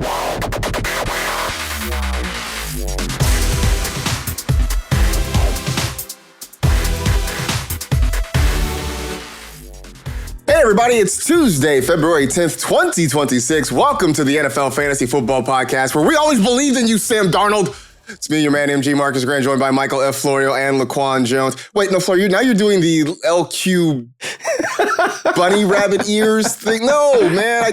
Hey everybody, it's Tuesday, February 10th, 2026. Welcome to the NFL Fantasy Football Podcast, where we always believed in you, Sam Darnold. It's me, your man, MG Marcas Grant, joined by Michael F. Florio and LaQuan Jones. Wait, no, Florio, now you're doing the LQ bunny rabbit ears thing. No, man,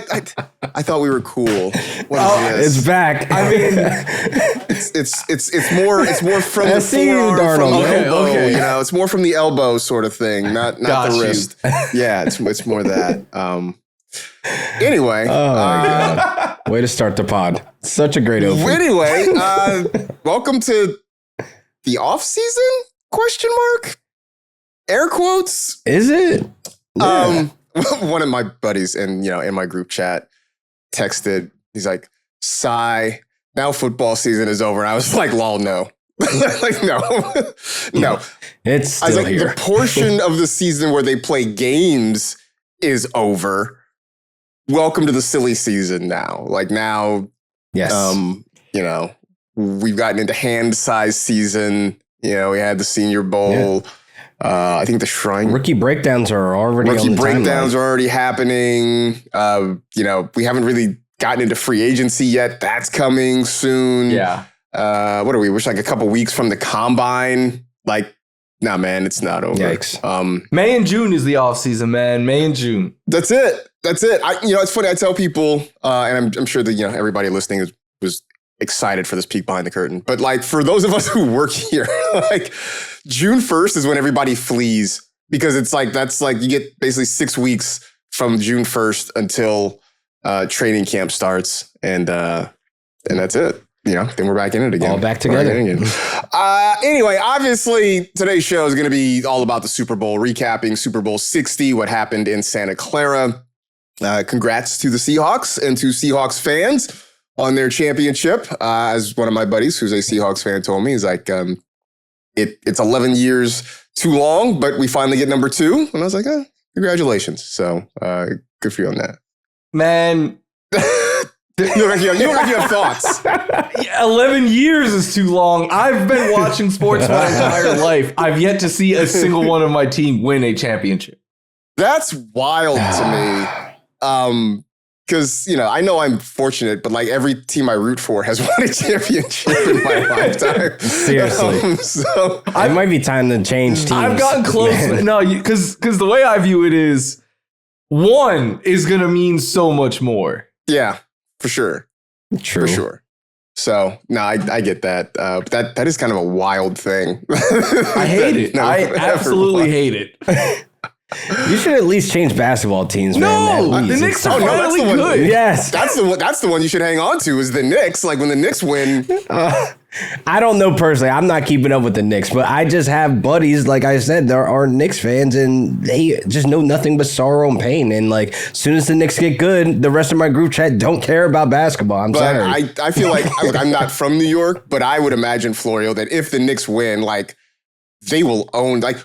I thought we were cool. What is this? It's back. I mean, it's more from the forearm, from the elbow. Okay. You know, it's more from the elbow sort of thing, not the wrist. Yeah, it's more that. Anyway. Oh my God. Way to start the pod. Such a great opening. Anyway, welcome to the off season? Question mark? Air quotes. Is it? Yeah. One of my buddies in my group chat texted. He's like, "Sigh. Now football season is over." And I was like, "Lol, no." Like no. It's still I was like, here. the portion of the season where they play games is over. Welcome to the silly season now. Like now, yes. We've gotten into hand size season. We had the Senior Bowl. Yeah. I think the Shrine. Rookie breakdowns are already Rookie on the breakdowns timeline. are already happening. We haven't really gotten into free agency yet. That's coming soon. Yeah. What are we? We're like a couple weeks from the combine. Like, nah, man, it's not over. Yikes. May and June is the off season, man. May and June. That's it. It's funny. I tell people, and I'm sure that everybody listening was excited for this peek behind the curtain. But like for those of us who work here, like June 1st is when everybody flees because it's like that's like you get basically 6 weeks from June 1st until training camp starts, and that's it. Then we're back in it again. All back together. Anyway, obviously, today's show is going to be all about the Super Bowl, recapping Super Bowl 60, what happened in Santa Clara. Congrats to the Seahawks and to Seahawks fans on their championship. As one of my buddies who's a Seahawks fan told me, he's like, it's 11 years too long, but we finally get number 2. And I was like, congratulations. So good for you on that. Man. You look like you have thoughts. 11 years is too long. I've been watching sports my entire life. I've yet to see a single one of my team win a championship. That's wild to me. Because, I know I'm fortunate, but like every team I root for has won a championship in my lifetime. Seriously. So it might be time to change teams. I've gotten close. Man. No, because the way I view it is 1 is going to mean so much more. Yeah, for sure. True. For sure. So, no, I get that. That is kind of a wild thing. I hate it. I absolutely hate it. You should at least change basketball teams, man. No, At the least. Knicks It's are time. finally that's the one. good. Yes. That's the one you should hang on to is the Knicks. Like when the Knicks win. I don't know personally. I'm not keeping up with the Knicks, but I just have buddies, like I said, there are Knicks fans, and they just know nothing but sorrow and pain. And like, as soon as the Knicks get good, the rest of my group chat don't care about basketball. I'm sorry. But I feel like, look, I'm not from New York, but I would imagine, Florio, that if the Knicks win, like, they will own, like,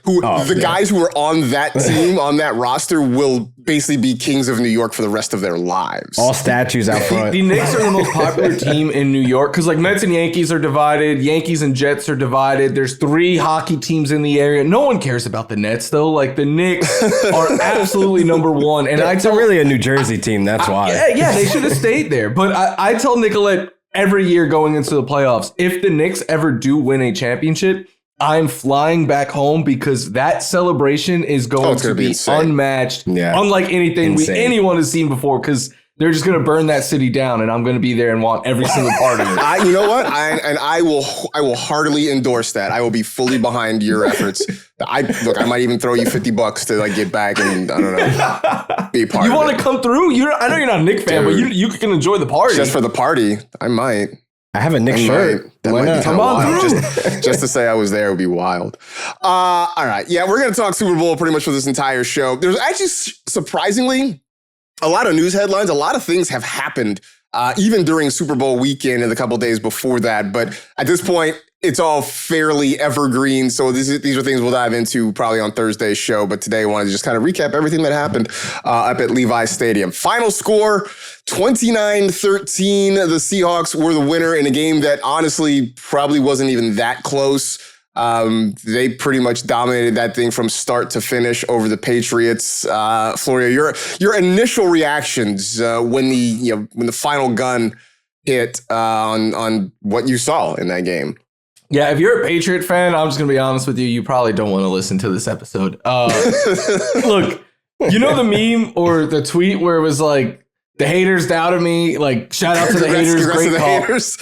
guys who are on that team, on that roster, will basically be kings of New York for the rest of their lives. All statues out front. The Knicks are the most popular team in New York because like Mets and Yankees are divided. Yankees and Jets are divided. There's 3 hockey teams in the area. No one cares about the Nets though. Like the Knicks are absolutely number 1. And It's really a New Jersey team. That's why. Yeah, they should have stayed there. But I tell Nicolette every year going into the playoffs, if the Knicks ever do win a championship, I'm flying back home because that celebration is going to be unmatched, unlike anything anyone has seen before, because they're just going to burn that city down, and I'm going to be there and want every single part of it. You know what? I will heartily endorse that. I will be fully behind your efforts. I might even throw you $50 to like get back and I don't know, be a part. You want to come through? I know you're not a Knicks fan, but you can enjoy the party. Just for the party, I might. I have a Knicks shirt. That might be Come on wild. through. Just to say I was there would be wild. All right. Yeah, we're going to talk Super Bowl pretty much for this entire show. There's actually, surprisingly, a lot of news headlines. A lot of things have happened, even during Super Bowl weekend and the couple days before that. But at this point, it's all fairly evergreen. So these are things we'll dive into probably on Thursday's show. But today I wanted to just kind of recap everything that happened up at Levi Stadium. Final score, 29-13. The Seahawks were the winner in a game that honestly probably wasn't even that close. They pretty much dominated that thing from start to finish over the Patriots. Florio, your initial reactions when the final gun hit on what you saw in that game. Yeah, if you're a Patriot fan, I'm just going to be honest with you, you probably don't want to listen to this episode. Look, you know the meme or the tweet where it was like, the haters doubted me, like, shout out to the haters, great call. Haters.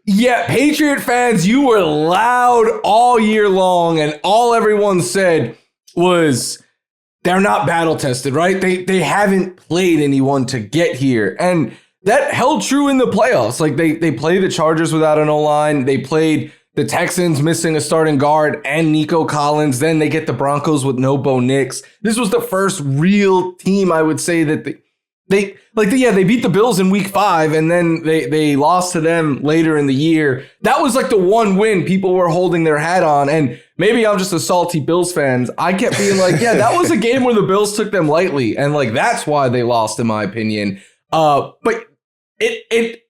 Yeah, Patriot fans, you were loud all year long, and all everyone said was they're not battle tested, right? They haven't played anyone to get here. And that held true in the playoffs. Like they played the Chargers without an O-line. They played the Texans missing a starting guard and Nico Collins. Then they get the Broncos with no Bo Nix. This was the first real team, I would say, that they beat the Bills in week 5 and then they lost to them later in the year. That was like the one win people were holding their hat on. And maybe I'm just a salty Bills fan. I kept being like, yeah, that was a game where the Bills took them lightly. And like, that's why they lost, in my opinion. But it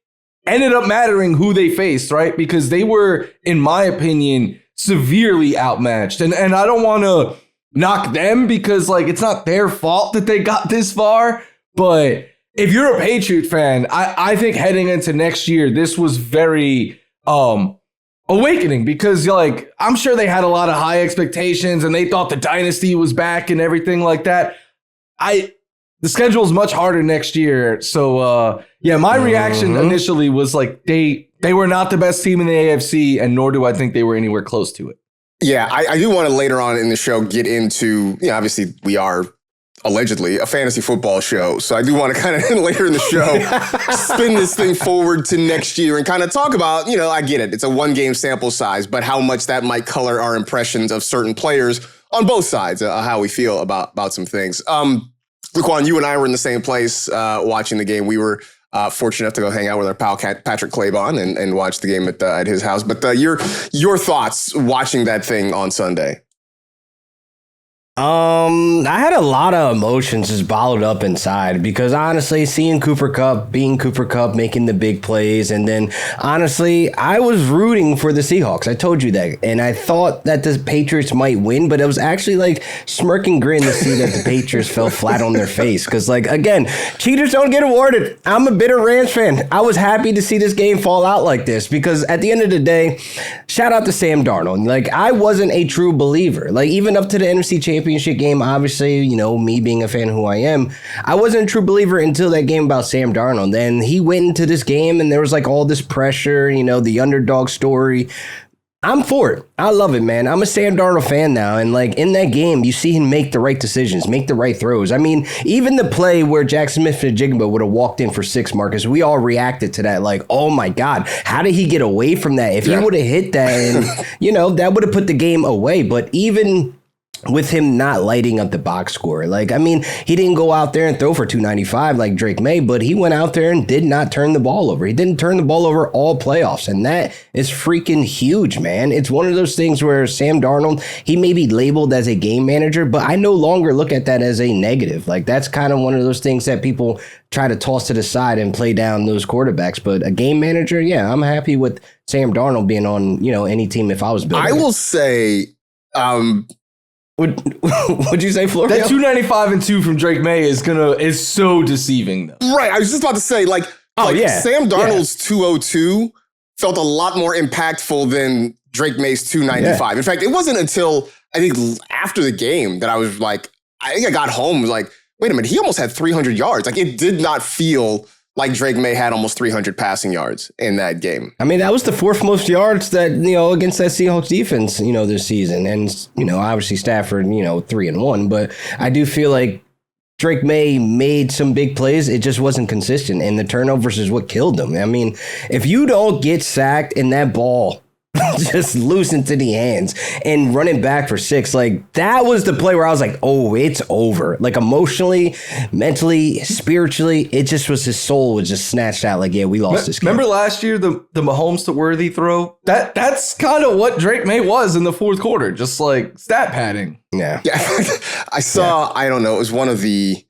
ended up mattering who they faced, right? Because they were, in my opinion, severely outmatched. And I don't want to knock them because like, it's not their fault that they got this far. But if you're a Patriot fan, I think heading into next year, this was very awakening because like I'm sure they had a lot of high expectations and they thought the dynasty was back and everything like that. The schedule is much harder next year. So my reaction initially was like they were not the best team in the AFC, and nor do I think they were anywhere close to it. Yeah, I do want to later on in the show get into, obviously we are allegedly a fantasy football show. So I do want to kind of later in the show spin this thing forward to next year and kind of talk about, I get it. It's a 1-game sample size, but how much that might color our impressions of certain players on both sides, how we feel about some things. LaQuan, you and I were in the same place watching the game. We were fortunate enough to go hang out with our pal Patrick Claybon and watch the game at his house. But your thoughts watching that thing on Sunday? I had a lot of emotions just bottled up inside because honestly, seeing Cooper Kupp, making the big plays, and then honestly, I was rooting for the Seahawks. I told you that, and I thought that the Patriots might win, but it was actually like smirking grin to see that the Patriots fell flat on their face because, like, again, cheaters don't get awarded. I'm a bitter Rams fan. I was happy to see this game fall out like this because at the end of the day, shout out to Sam Darnold. Like, I wasn't a true believer. Like, even up to the NFC Championship game, obviously, me being a fan of who I am, I wasn't a true believer until that game about Sam Darnold. Then he went into this game and there was like all this pressure, the underdog story. I'm for it. I love it, man. I'm a Sam Darnold fan now. And like in that game, you see him make the right decisions, make the right throws. I mean, even the play where Jackson Smith-Njigba would have walked in for 6, Marcus, we all reacted to that like, oh my God, how did he get away from that? If he would have hit that and, that would have put the game away. But even with him not lighting up the box score. Like, I mean, he didn't go out there and throw for 295 like Drake Maye, but he went out there and did not turn the ball over. He didn't turn the ball over all playoffs, and that is freaking huge, man. It's one of those things where Sam Darnold, he may be labeled as a game manager, but I no longer look at that as a negative. Like, that's kind of one of those things that people try to toss to the side and play down those quarterbacks. But a game manager, yeah, I'm happy with Sam Darnold being on, any team if I was building. I will say, Would you say, Florio? That 295 and 2 from Drake Maye is so deceiving, though. Right. I was just about to say, Sam Darnold's 202 felt a lot more impactful than Drake Maye's 295. Yeah. In fact, it wasn't until I think after the game that I was like, I think I got home like, wait a minute, he almost had 300 yards. Like, it did not feel like Drake Maye had almost 300 passing yards in that game. I mean, that was the 4th most yards that, against that Seahawks defense, this season. And, obviously Stafford, 3-1. But I do feel like Drake Maye made some big plays. It just wasn't consistent. And the turnovers is what killed them. I mean, if you don't get sacked and that ball just loose into the hands and running back for 6. Like, that was the play where I was like, oh, it's over. Like, emotionally, mentally, spiritually, it just was, his soul was just snatched out. Like, yeah, we lost this game. Remember last year, the Mahomes to Worthy throw? That's kind of what Drake Maye was in the fourth quarter, just like stat padding. Yeah. I saw, I don't know, it was one of the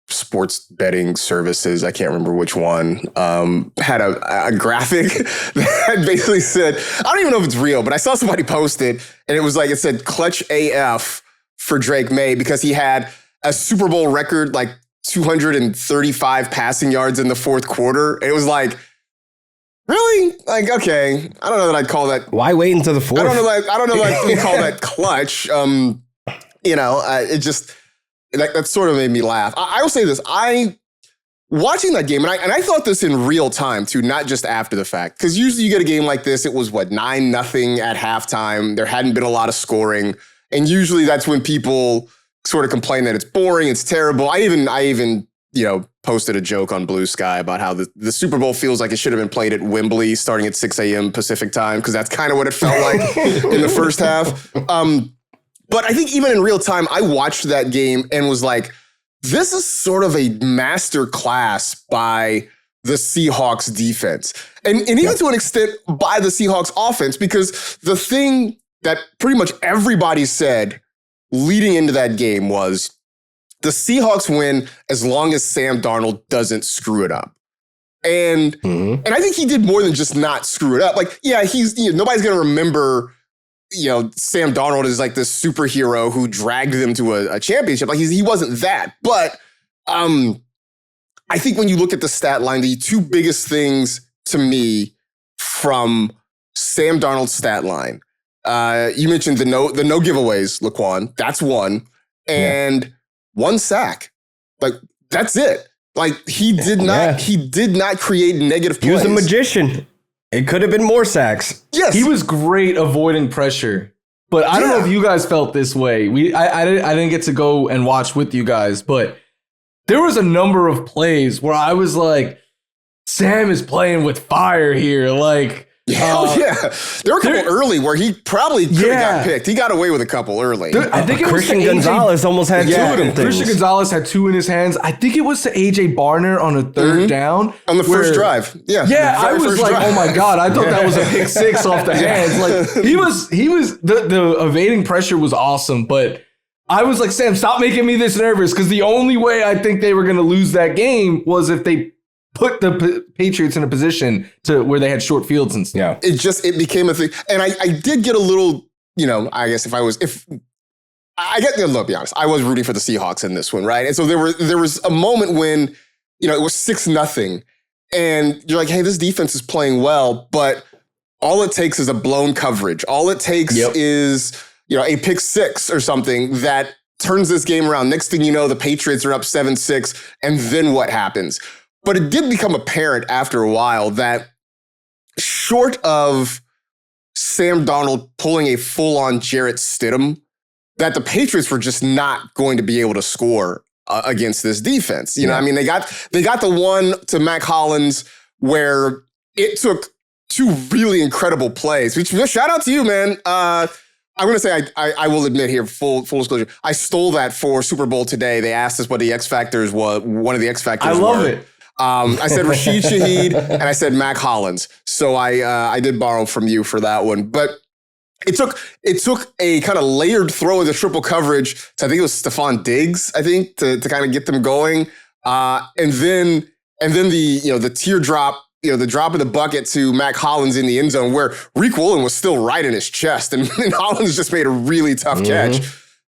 sports betting services, I can't remember which one, had a graphic that basically said, I don't even know if it's real, but I saw somebody post it, and it was like, it said clutch AF for Drake Maye because he had a Super Bowl record, like 235 passing yards in the fourth quarter. And it was like, really? Like, okay, I don't know that I'd call that. Why wait until the fourth? I don't know that we call that clutch. It just, that sort of made me laugh. I will say this, watching that game, and I thought this in real time too, not just after the fact, because usually you get a game like this, it was 9-0 at halftime. There hadn't been a lot of scoring. And usually that's when people sort of complain that it's boring, it's terrible. I even posted a joke on Blue Sky about how the Super Bowl feels like it should have been played at Wembley starting at 6 a.m. Pacific time, because that's kind of what it felt like in the first half. But I think even in real time, I watched that game and was like, this is sort of a master class by the Seahawks defense. And even to an extent by the Seahawks offense, because the thing that pretty much everybody said leading into that game was the Seahawks win as long as Sam Darnold doesn't screw it up. And I think he did more than just not screw it up. Like, yeah, nobody's going to remember, Sam Darnold is like this superhero who dragged them to a championship. Like, he wasn't that. But I think when you look at the stat line, the two biggest things to me from Sam Darnold's stat line, you mentioned the no giveaways, LaQuan. That's one. And one sack. Like, that's it. Like, he did not create negative plays. He was a magician. It could have been more sacks. Yes. He was great avoiding pressure. But I don't know if you guys felt this way. I didn't get to go and watch with you guys, but there was a number of plays where I was like, Sam is playing with fire here. Like, there were a couple early where he probably could have got picked. He got away with a couple early. I think it Christian was Gonzalez almost had 2 of them things. Christian Gonzalez had 2 in his hands. I think it was to AJ Barner on a third down. On the first drive. Yeah, I was like, oh my God, I thought that was a pick 6 off the hands. Like, he was the evading pressure was awesome, but I was like, Sam, stop making me this nervous, because the only way I think they were going to lose that game was if they put the Patriots in a position to where they had short fields and stuff. Yeah. It became a thing. And I did get a little, I guess I'll be honest, I was rooting for the Seahawks in this one, right? And so there was a moment when, it was 6-0 and you're like, hey, this defense is playing well, but all it takes is a blown coverage. All it takes is, a pick 6 or something that turns this game around. Next thing you know, the Patriots are up 7-6, and then what happens? But it did become apparent after a while that short of Sam Darnold pulling a full-on Jarrett Stidham, that the Patriots were just not going to be able to score against this defense. They got the one to Mac Hollins where it took 2 really incredible plays. Which, shout out to you, man. I'm going to say, I will admit here, full disclosure, I stole that for Super Bowl Today. They asked us what the X Factors was. One of the X Factors I love it. I said Rashid Shaheed and I said Mac Hollins. So I did borrow from you for that one. But it took a kind of layered throw into triple coverage to, I think it was Stephon Diggs, to kind of get them going. And then the teardrop, the drop of the bucket to Mac Hollins in the end zone where Reek Woolen was still right in his chest and Hollins just made a really tough catch.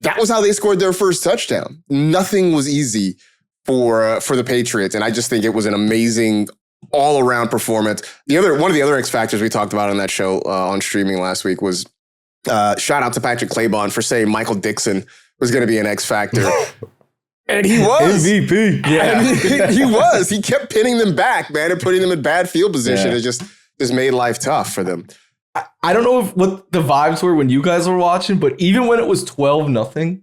That was how they scored their first touchdown. Nothing was easy for the Patriots. And I just think it was an amazing all-around performance. One of the other X factors we talked about on that show on streaming last week was shout out to Patrick Claybon for saying Michael Dixon was going to be an X factor. And he was. MVP. Yeah. He was. He kept pinning them back, man, and putting them in bad field position. It just made life tough for them. I don't know what the vibes were when you guys were watching, but even when it was 12-0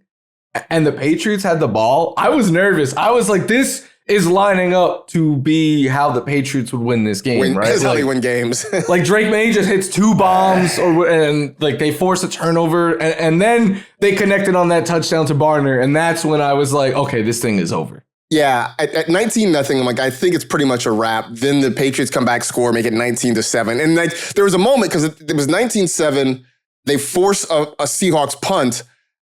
and the Patriots had the ball, I was nervous. I was like, this is lining up to be how the Patriots would win this game, right? That's how they win games. Like Drake Maye just hits 2 bombs and like they force a turnover and then they connected on that touchdown to Barner. And that's when I was like, okay, this thing is over. Yeah, at 19-0, I'm like, I think it's pretty much a wrap. Then the Patriots come back, score, make it 19-7. And like, there was a moment because it was 19-7. They force a Seahawks punt.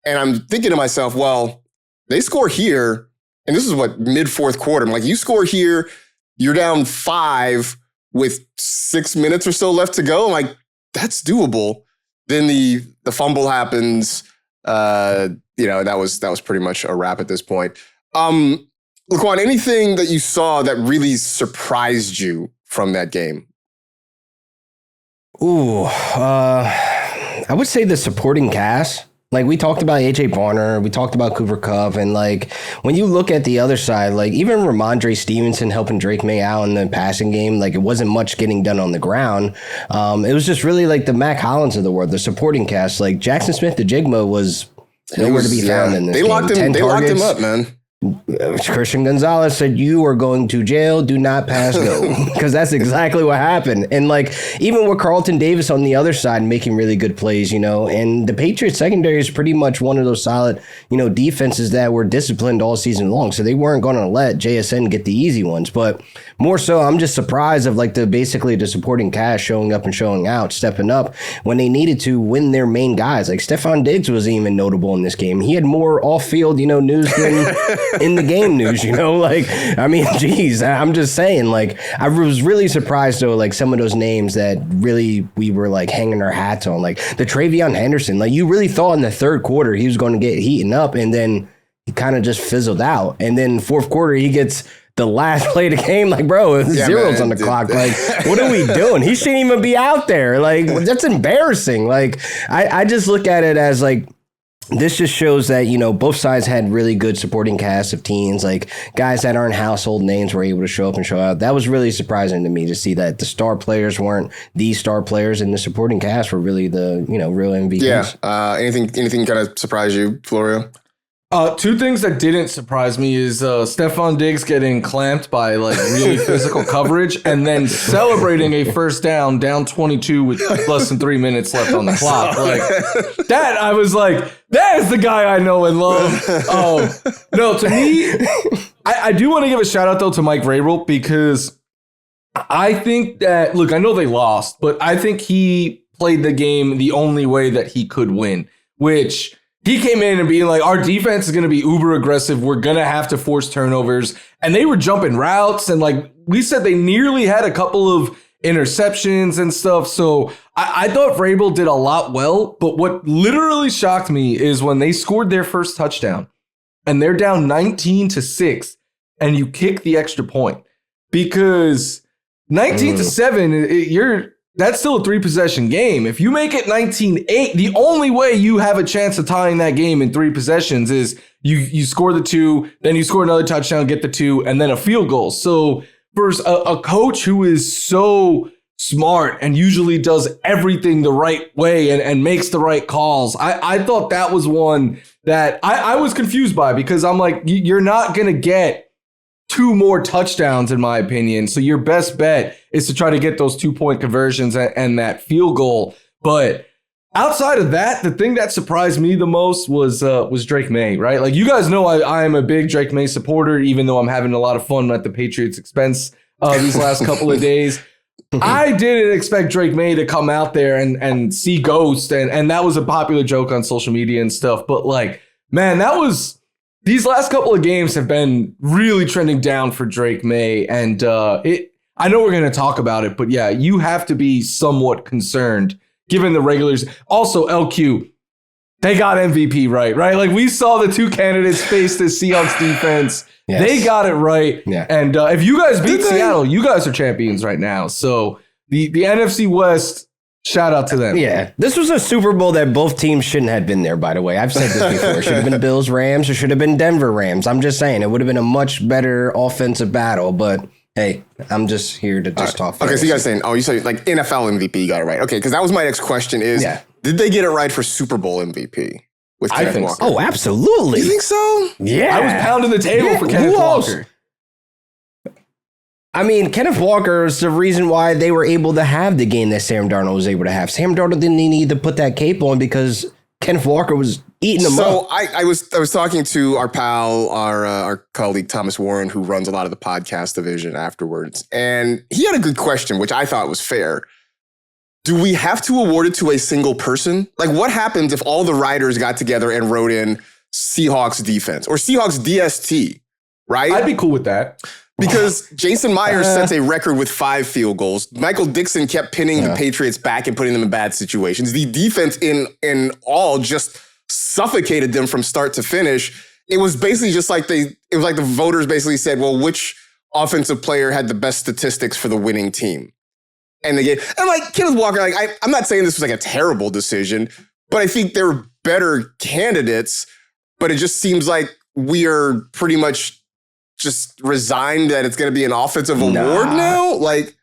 And I'm thinking to myself, well, they score here. And this is what, mid-fourth quarter. I'm like, you score here, you're down 5 with 6 minutes or so left to go. I'm like, that's doable. Then the fumble happens. That was pretty much a wrap at this point. LaQuan, anything that you saw that really surprised you from that game? Ooh, I would say the supporting cast. Like, we talked about A.J. Barner, we talked about Cooper Kupp, and, like, when you look at the other side, like, even Ramondre Stevenson helping Drake Maye out in the passing game, like, it wasn't much getting done on the ground. It was just really, like, the Mac Hollins of the world, the supporting cast. Like, Jackson Smith-Njigba was nowhere to be found in this game. They locked him up, man. Christian Gonzalez said, you are going to jail, do not pass go. Because that's exactly what happened. And like, even with Carlton Davis on the other side making really good plays, and the Patriots secondary is pretty much one of those solid, defenses that were disciplined all season long. So they weren't going to let JSN get the easy ones. But more so, I'm just surprised of like basically the supporting cast showing up and showing out, stepping up when they needed to win their main guys. Like Stephon Diggs was even notable in this game. He had more off-field, news than in the game news, geez, I'm just saying, like, I was really surprised though, like some of those names that really we were like hanging our hats on, like the TreVeyon Henderson. Like, you really thought in the third quarter he was going to get heating up, and then he kind of just fizzled out. And then fourth quarter he gets the last play of the game. Like, bro, zeros on the clock. Like, what are we doing? He shouldn't even be out there. Like, that's embarrassing. Like, I just look at it as like, this just shows that, both sides had really good supporting casts of teams, like guys that aren't household names were able to show up and show out. That was really surprising to me to see that the star players weren't the star players and the supporting cast were really the, real MVPs. Yeah. Anything kind of surprise you, Florio? 2 things that didn't surprise me is Stephon Diggs getting clamped by like really physical coverage and then celebrating a first down 22 with less than 3 minutes left on the clock. Like that, I was like, that is the guy I know and love. No, to me, I do want to give a shout out though to Mike Vrabel, because I think that, look, I know they lost, but I think he played the game the only way that he could win, which he came in and being like, our defense is going to be uber aggressive. We're going to have to force turnovers. And they were jumping routes. And like we said, they nearly had a couple of interceptions and stuff. So I thought Vrabel did a lot well. But what literally shocked me is when they scored their first touchdown and they're down 19-6 and you kick the extra point, because 19-7, that's still a 3-possession game. If you make it 19-8, the only way you have a chance of tying that game in 3 possessions is you score the 2, then you score another touchdown, get the 2, and then a field goal. So for a coach who is so smart and usually does everything the right way and makes the right calls, I thought that was one that I was confused by, because I'm like, you're not going to get 2 more touchdowns, in my opinion. So your best bet is to try to get those 2-point conversions and that field goal. But outside of that, the thing that surprised me the most was Drake Maye, right? Like, you guys know I am a big Drake Maye supporter, even though I'm having a lot of fun at the Patriots' expense these last couple of days. I didn't expect Drake Maye to come out there and see ghosts, and that was a popular joke on social media and stuff. But like, man, these last couple of games have been really trending down for Drake Maye, and I know we're going to talk about it, but yeah, you have to be somewhat concerned given the regulars. Also, LQ, they got MVP right? Like, we saw the 2 candidates face the Seahawks defense. Yes. They got it right. Yeah. And if you guys beat Seattle, you guys are champions right now. So the NFC West, shout out to them. Yeah, this was a Super Bowl that both teams shouldn't have been there, by the way. I've said this before. It should have been Bills Rams. It should have been Denver Rams. I'm just saying it would have been a much better offensive battle. But hey, I'm just here to just talk. Okay, so you guys saying, you said like NFL MVP, you got it right. Okay, because that was my next question is, did they get it right for Super Bowl MVP with Kenneth Walker? So. Oh, absolutely. You think so? Yeah. I was pounding the table for Kenneth Walker. I mean, Kenneth Walker is the reason why they were able to have the game that Sam Darnold was able to have. Sam Darnold didn't need to put that cape on because Kenneth Walker was eating them up. So I was talking to our pal, our colleague Thomas Warren, who runs a lot of the podcast division afterwards, and he had a good question, which I thought was fair. Do we have to award it to a single person? Like, what happens if all the writers got together and wrote in Seahawks defense or Seahawks DST, right? I'd be cool with that. Because Jason Myers sets a record with 5 field goals. Michael Dixon kept pinning the Patriots back and putting them in bad situations. The defense in all just suffocated them from start to finish. It was basically just like it was like the voters basically said, well, which offensive player had the best statistics for the winning team? And they get, and like Kenneth Walker, like I'm not saying this was like a terrible decision, but I think there were better candidates, but it just seems like we are pretty much just resigned that it's going to be an offensive award now? Like,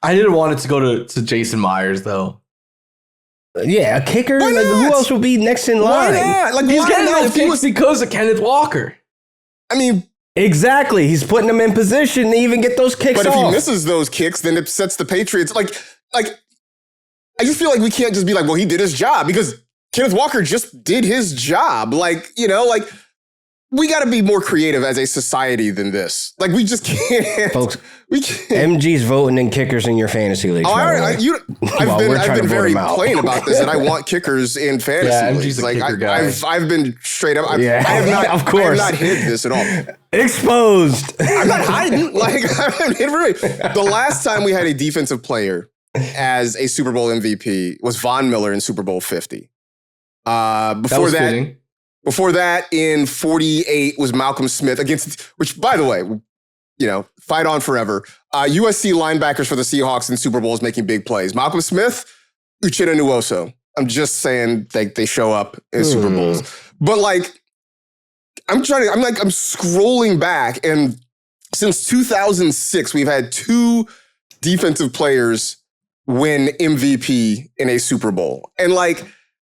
I didn't want it to go to Jason Myers, though. Yeah, a kicker? Like, who else would be next in line? Why not? Like, he's getting those kicks because of Kenneth Walker. I mean, exactly. He's putting them in position to even get those kicks off. But if he misses those kicks, then it sets the Patriots. Like, I just feel like we can't just be like, well, he did his job, because Kenneth Walker just did his job. Like, you know, like, we got to be more creative as a society than this. Like, we just can't. Folks, we can't. MG's voting in kickers in your fantasy league. I've been very plain about this, and I want kickers in fantasy leagues. MG's a kicker guy. I've been straight up. I have not, of course. I have not hid this at all. Exposed. I'm not hiding. Like, the last time we had a defensive player as a Super Bowl MVP was Von Miller in Super Bowl 50. Before that, in 48 was Malcolm Smith against, which, by the way, you know, fight on forever. USC linebackers for the Seahawks in Super Bowls making big plays. Malcolm Smith, Uchenna Nwosu. I'm just saying they show up in Super Bowls. But like, I'm scrolling back, and since 2006, we've had 2 defensive players win MVP in a Super Bowl. And like,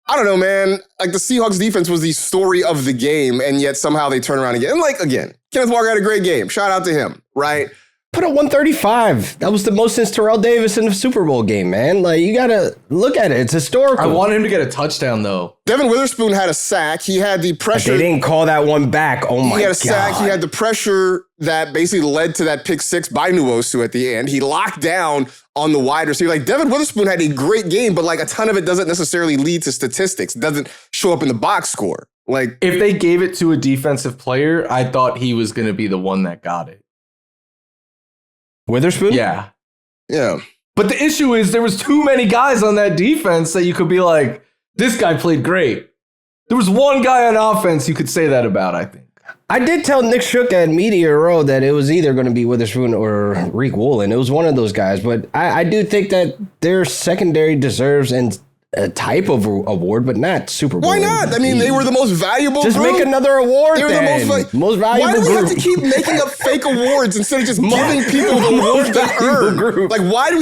I don't know, man. Like, the Seahawks defense was the story of the game, and yet somehow they turn around again. And like, again, Kenneth Walker had a great game. Shout out to him, right? Put up 135. That was the most since Terrell Davis in the Super Bowl game, man. Like, you got to look at it. It's historical. I wanted him to get a touchdown, though. Devin Witherspoon had a sack. He had the pressure. They didn't call that one back. Oh, my God. He had a sack. He had the pressure that basically led to that pick 6 by Nwosu at the end. He locked down on the wide receiver. Like, Devin Witherspoon had a great game, but like, a ton of it doesn't necessarily lead to statistics. It doesn't show up in the box score. Like, if they gave it to a defensive player, I thought he was going to be the one that got it. Witherspoon? Yeah. Yeah. But the issue is there was too many guys on that defense that you could be like, this guy played great. There was one guy on offense you could say that about, I think. I did tell Nick Shook at Meteor Row that it was either going to be Witherspoon or Reek Woolen. It was one of those guys, but I do think that their secondary deserves a type of award, but not Super Bowl. Why not? I mean, they were the most valuable Just group. make another award. They were then. the most valuable Why do we group. have to keep making up fake awards instead of just giving people the awards they earn? Group. Like, why are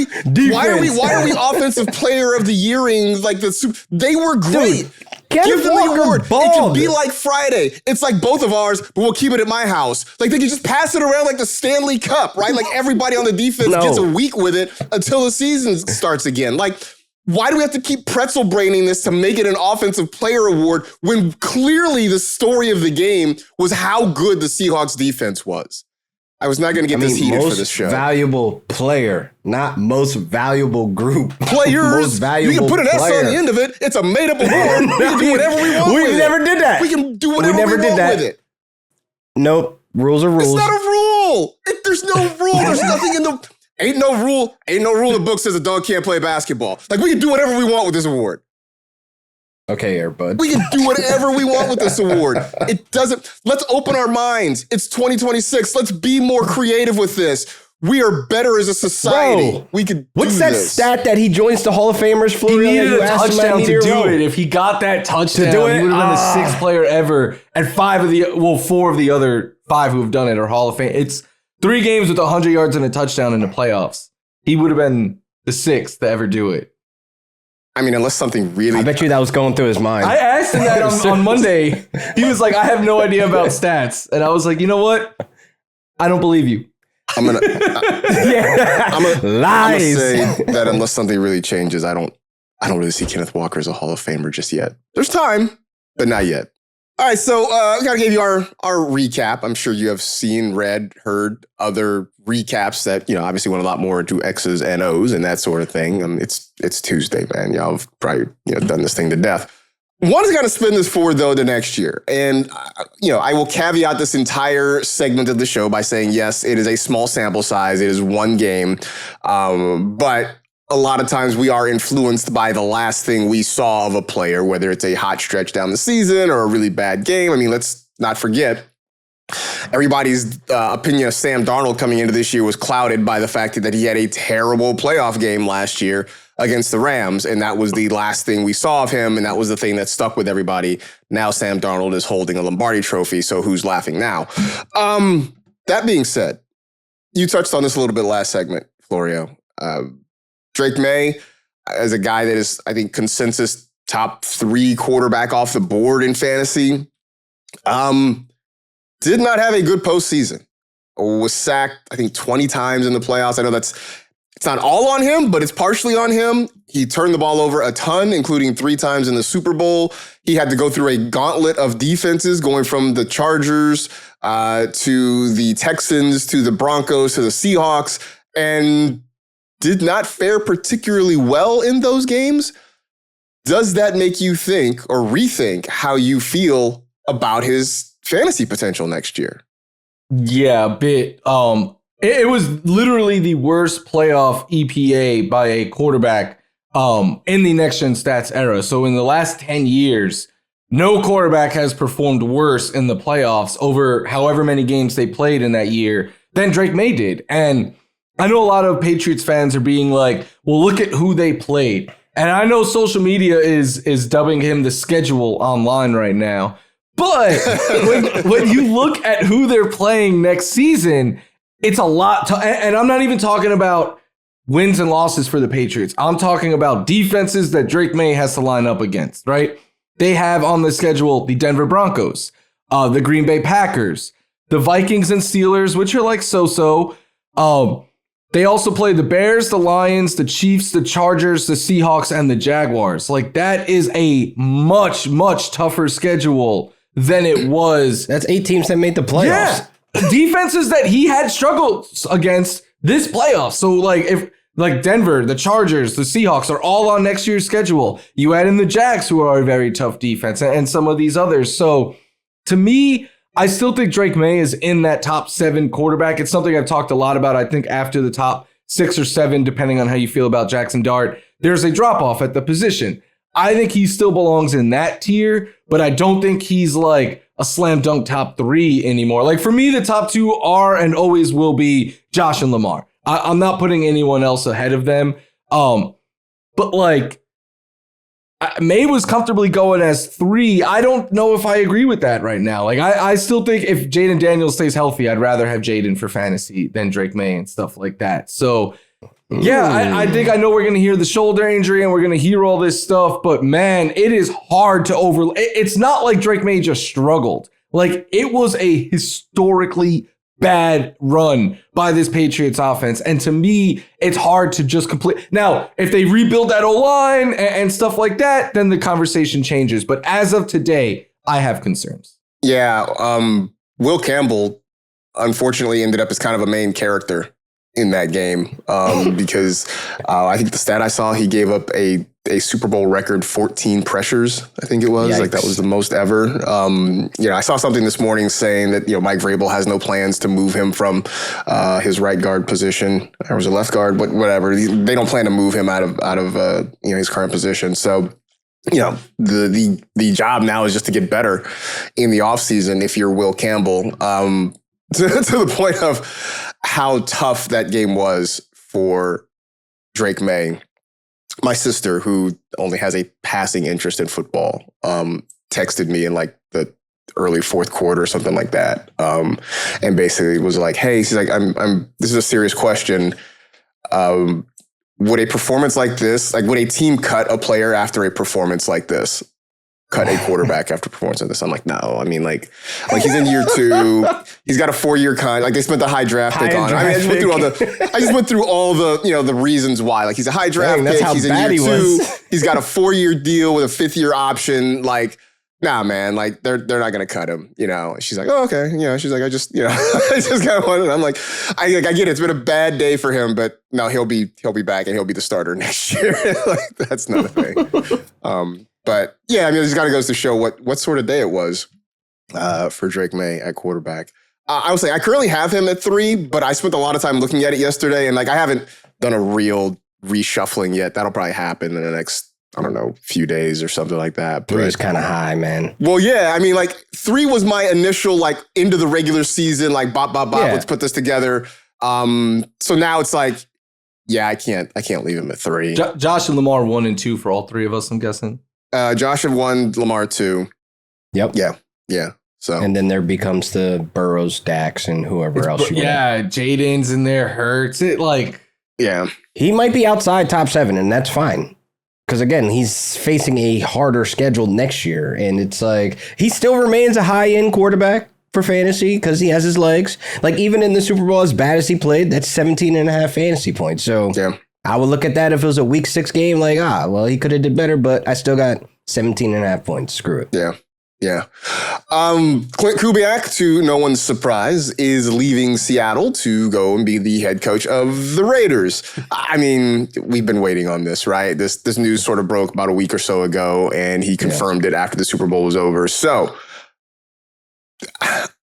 we offensive player of the yearing? Like, they were great. Dude, give them the award. Balled. It can be like Friday. It's like both of ours, but we'll keep it at my house. Like, they can just pass it around like the Stanley Cup, right? Like, everybody on the defense gets a week with it until the season starts again. Like, why do we have to keep pretzel braining this to make it an offensive player award when clearly the story of the game was how good the Seahawks defense was? I was not going to get this heated for this show. Most valuable player, not most valuable group. Players. Most valuable you can put an player. S on the end of it. It's a made-up award. We can do whatever we want with it. We never did that. We can do whatever we want with it. Nope. Rules are rules. It's not a rule. There's no rule. There's nothing in the... Ain't no rule in the book says a dog can't play basketball. Like, we can do whatever we want with this award. Okay, Airbud. We can do whatever we want with this award. It doesn't... Let's open our minds. It's 2026. Let's be more creative with this. We are better as a society. Bro, We could what's do that this. stat that he joins the Hall of Famers, Florio? He needed a touchdown to do it. If he got that touchdown, he would have been the 6th player ever. And 4 of the other 5 who have done it are Hall of Fame. It's 3 games with 100 yards and a touchdown in the playoffs. He would have been the 6th to ever do it. I mean, unless something really... I bet you that was going through his mind. I asked him that on Monday. He was like, I have no idea about stats. And I was like, you know what? I don't believe you. I'm gonna Lies. say that unless something really changes, I don't really see Kenneth Walker as a Hall of Famer just yet. There's time, but not yet. All right, so we gotta give you our recap. I'm sure you have seen, read, heard other recaps that obviously went a lot more into X's and O's and that sort of thing. It's Tuesday, man. Y'all have probably done this thing to death. One's got to spin this forward, though, to next year. And, I will caveat this entire segment of the show by saying, yes, it is a small sample size. It is one game. But a lot of times we are influenced by the last thing we saw of a player, whether it's a hot stretch down the season or a really bad game. I mean, let's not forget, everybody's opinion of Sam Darnold coming into this year was clouded by the fact that he had a terrible playoff game last year against the Rams, and that was the last thing we saw of him, and that was the thing that stuck with everybody. Now Sam Darnold is holding a Lombardi trophy, so who's laughing now? That being said, you touched on this a little bit last segment, Florio. Drake Maye, as a guy that is, I think, consensus top 3 quarterback off the board in fantasy, did not have a good postseason. Was sacked, I think, 20 times in the playoffs. I know it's not all on him, but it's partially on him. He turned the ball over a ton, including 3 times in the Super Bowl. He had to go through a gauntlet of defenses, going from the Chargers to the Texans to the Broncos to the Seahawks, and did not fare particularly well in those games. Does that make you think or rethink how you feel about his fantasy potential next year? Yeah, a bit. It was literally the worst playoff EPA by a quarterback in the Next Gen Stats era. So in the last 10 years, no quarterback has performed worse in the playoffs over however many games they played in that year than Drake Maye did. And I know a lot of Patriots fans are being like, well, look at who they played. And I know social media is dubbing him the schedule online right now. But when you look at who they're playing next season, it's a lot. And I'm not even talking about wins and losses for the Patriots. I'm talking about defenses that Drake Maye has to line up against, right? They have on the schedule the Denver Broncos, the Green Bay Packers, the Vikings and Steelers, which are like so-so. They also play the Bears, the Lions, the Chiefs, the Chargers, the Seahawks, and the Jaguars. Like, that is a much, much tougher schedule than it was. That's 8 teams that made the playoffs. Yeah. Defenses that he had struggled against this playoff. So if Denver, the Chargers, the Seahawks are all on next year's schedule. You add in the Jags, who are a very tough defense, and some of these others. So to me, I still think Drake Maye is in that top 7 quarterback. It's something I've talked a lot about. I think after the top 6 or 7, depending on how you feel about Jackson Dart, there's a drop off at the position. I think he still belongs in that tier, but I don't think he's like a slam dunk top 3 anymore. Like, for me, the top 2 are and always will be Josh and Lamar. I'm not putting anyone else ahead of them. But Maye was comfortably going as 3. I don't know if I agree with that right now. Like, I still think if Jaden Daniels stays healthy, I'd rather have Jaden for fantasy than Drake Maye and stuff like that. So yeah, I think I know we're going to hear the shoulder injury and we're going to hear all this stuff, but man, it is hard to It's not like Drake Maye just struggled. Like, it was a historically bad run by this Patriots offense. And to me, it's hard to just complete. Now, if they rebuild that O-line and stuff like that, then the conversation changes. But as of today, I have concerns. Yeah. Will Campbell, unfortunately, ended up as kind of a main character in that game because I think the stat I saw, he gave up a Super Bowl record 14 pressures, I think it was. Yikes. Like, that was the most ever. I saw something this morning saying that, Mike Vrabel has no plans to move him from his right guard position. Or was it left guard? But whatever. They don't plan to move him out of his current position. So, the job now is just to get better in the offseason if you're Will Campbell. To the point of how tough that game was for Drake Maye. My sister, who only has a passing interest in football, texted me in like the early 4th quarter or something like that, and basically was like, "Hey," she's like, "I'm. This is a serious question. Would a performance like this, would a team cut a player after a performance like this?" cut a quarterback after performance of this. I'm like, no. I mean, like he's in year 2. He's got a 4-year contract. Like they spent the high draft pick on him. I mean, I just went through all the, the reasons why. Like he's a high draft pick. He's in year 2. He's got a 4-year deal with a 5th-year option. Like, nah, man, like they're not gonna cut him, She's like, oh, okay. She's like, I just kind of wanted. I'm like, I get it. It's been a bad day for him, but no, he'll be back and he'll be the starter next year. Like that's not a thing. But yeah, I mean, it just kind of goes to show what sort of day it was for Drake Maye at quarterback. I was saying I currently have him at 3, but I spent a lot of time looking at it yesterday, and like I haven't done a real reshuffling yet. That'll probably happen in the next, I don't know, few days or something like that. 3 is kind of high, man. Well, yeah. I mean, like 3 was my initial, like into the regular season, like bop, let's put this together. So now it's like, yeah, I can't leave him at 3. Josh and Lamar 1 and 2 for all 3 of us, I'm guessing. Josh had 1, Lamar 2. Yep. Yeah. So and then there becomes the Burrows, Dax, and whoever else you want. Yeah, Jaden's in there, Hurts. He might be outside top 7, and that's fine. Because, again, he's facing a harder schedule next year. And it's like, he still remains a high-end quarterback for fantasy because he has his legs. Like, even in the Super Bowl, as bad as he played, that's 17.5 fantasy points. So I would look at that if it was a week 6 game, like, well, he could have did better, but I still got 17.5 points. Screw it. Yeah. Klint Kubiak, to no one's surprise, is leaving Seattle to go and be the head coach of the Raiders. I mean, we've been waiting on this, right? This news sort of broke about a week or so ago, and he confirmed it after the Super Bowl was over. So,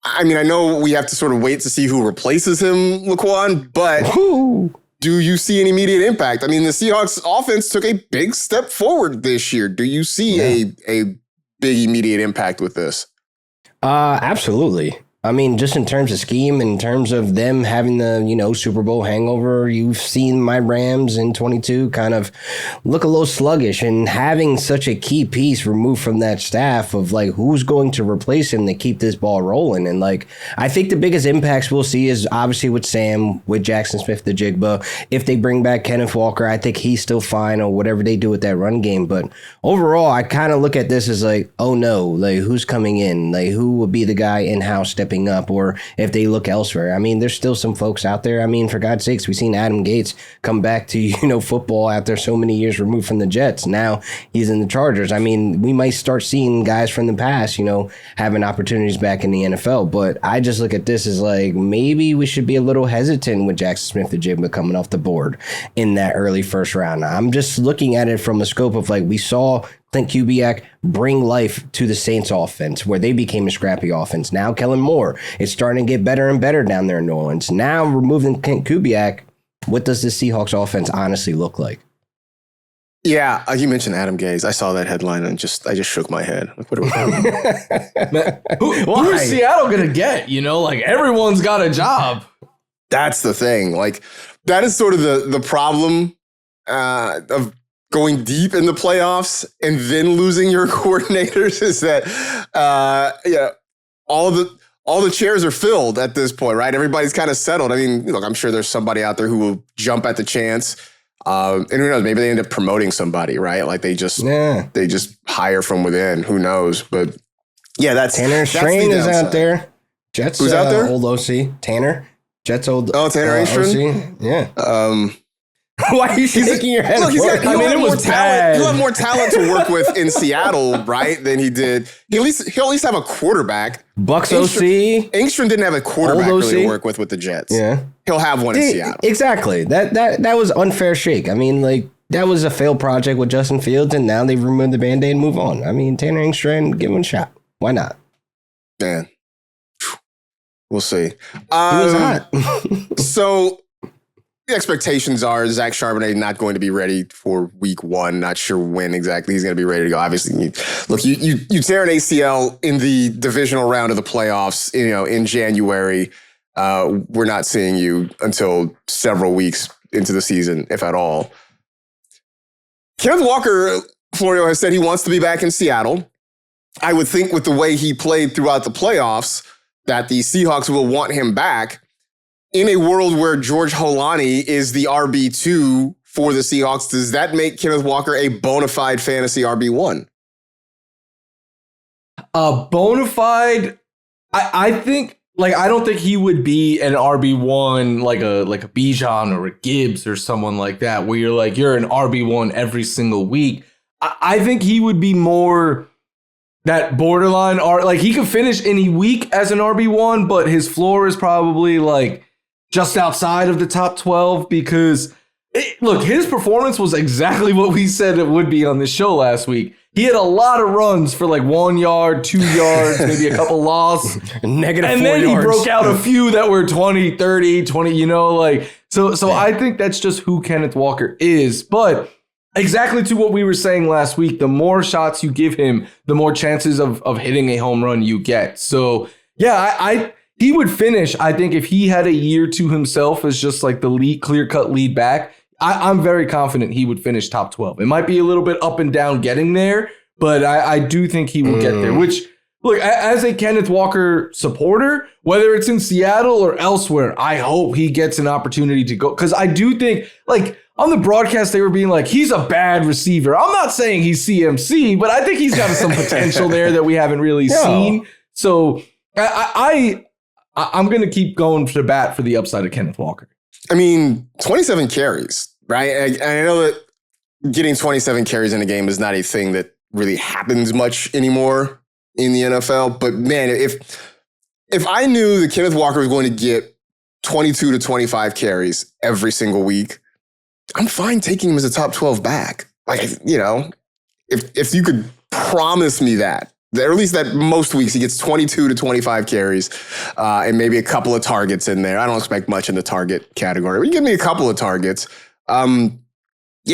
I mean, I know we have to sort of wait to see who replaces him, LaQuan, but do you see any immediate impact? I mean, the Seahawks offense took a big step forward this year. Do you see a big immediate impact with this? Absolutely. I mean, just in terms of scheme, in terms of them having the, Super Bowl hangover, you've seen my Rams in 22 kind of look a little sluggish, and having such a key piece removed from that staff of like, who's going to replace him to keep this ball rolling? And like, I think the biggest impacts we'll see is obviously with Sam, with Jackson Smith, the Jigba. If they bring back Kenneth Walker, I think he's still fine, or whatever they do with that run game. But overall, I kind of look at this as like, oh no, like who's coming in? Like who will be the guy in-house stepping up, or if they look elsewhere. I mean, there's still some folks out there. I mean, for God's sakes, we've seen Adam Gates come back to, football after so many years removed from the Jets. Now he's in the Chargers. I mean, we might start seeing guys from the past, having opportunities back in the NFL. But I just look at this as like, maybe we should be a little hesitant with Jackson Smith and Jigba coming off the board in that early first round. I'm just looking at it from a scope of like, we saw Klint Kubiak bring life to the Saints offense, where they became a scrappy offense. Now Kellen Moore is starting to get better and better down there in New Orleans. Now removing Klint Kubiak, what does the Seahawks offense honestly look like? Yeah, you mentioned Adam Gase. I saw that headline and I just shook my head. Like, what are we doing? Who is Seattle gonna get? Like everyone's got a job. That's the thing. Like that is sort of the problem of going deep in the playoffs and then losing your coordinators is that all the chairs are filled at this point, right? Everybody's kind of settled. I mean, look, I'm sure there's somebody out there who will jump at the chance. And who knows? Maybe they end up promoting somebody, right? Like they just hire from within. Who knows? But yeah, Tanner Strain is out there. Jets. Who's out there? Old OC Tanner. Jets old. Oh, Tanner OC. Yeah. Why are you shaking your head? Look, he'll have more talent to work with in Seattle, right? Than he did. He'll at least have a quarterback. Bucks OC. Engstrom didn't have a quarterback really to work with the Jets. Yeah, he'll have one in Seattle. Exactly. That was unfair shake. I mean, like that was a failed project with Justin Fields, and now they've removed the Band-Aid and move on. I mean, Tanner Engstrom, give him a shot. Why not? Man, we'll see. He was hot. So. The expectations are Zach Charbonnet not going to be ready for week 1. Not sure when exactly he's going to be ready to go. Obviously, you tear an ACL in the divisional round of the playoffs, in January. We're not seeing you until several weeks into the season, if at all. Kenneth Walker, Florio, has said he wants to be back in Seattle. I would think with the way he played throughout the playoffs that the Seahawks will want him back. In a world where George Holani is the RB2 for the Seahawks, does that make Kenneth Walker a bona fide fantasy RB1? Bona fide, I think, like, I don't think he would be an RB1 like a Bijan or a Gibbs or someone like that, where you're an RB1 every single week. I think he would be more that borderline, like, he could finish any week as an RB1, but his floor is probably like just outside of the top 12 because, look, his performance was exactly what we said it would be on this show last week. He had a lot of runs for like 1 yard, 2 yards, maybe a couple loss. Negative and 4 then yards. He broke out a few that were 20, 30, 20, So I think that's just who Kenneth Walker is. But exactly to what we were saying last week, the more shots you give him, the more chances of hitting a home run you get. So, yeah, he would finish, I think, if he had a year to himself as just like the clear-cut lead back. I'm very confident he would finish top 12. It might be a little bit up and down getting there, but I do think he will get there. Which, look, as a Kenneth Walker supporter, whether it's in Seattle or elsewhere, I hope he gets an opportunity to go. Because I do think, like, on the broadcast, they were being like, he's a bad receiver. I'm not saying he's CMC, but I think he's got some potential there that we haven't really seen. So I'm going to keep going to bat for the upside of Kenneth Walker. I mean, 27 carries, right? I know that getting 27 carries in a game is not a thing that really happens much anymore in the NFL. But man, if I knew that Kenneth Walker was going to get 22 to 25 carries every single week, I'm fine taking him as a top 12 back. Like, if you could promise me that, or at least that most weeks he gets 22 to 25 carries and maybe a couple of targets in there. I don't expect much in the target category. But you give me a couple of targets. I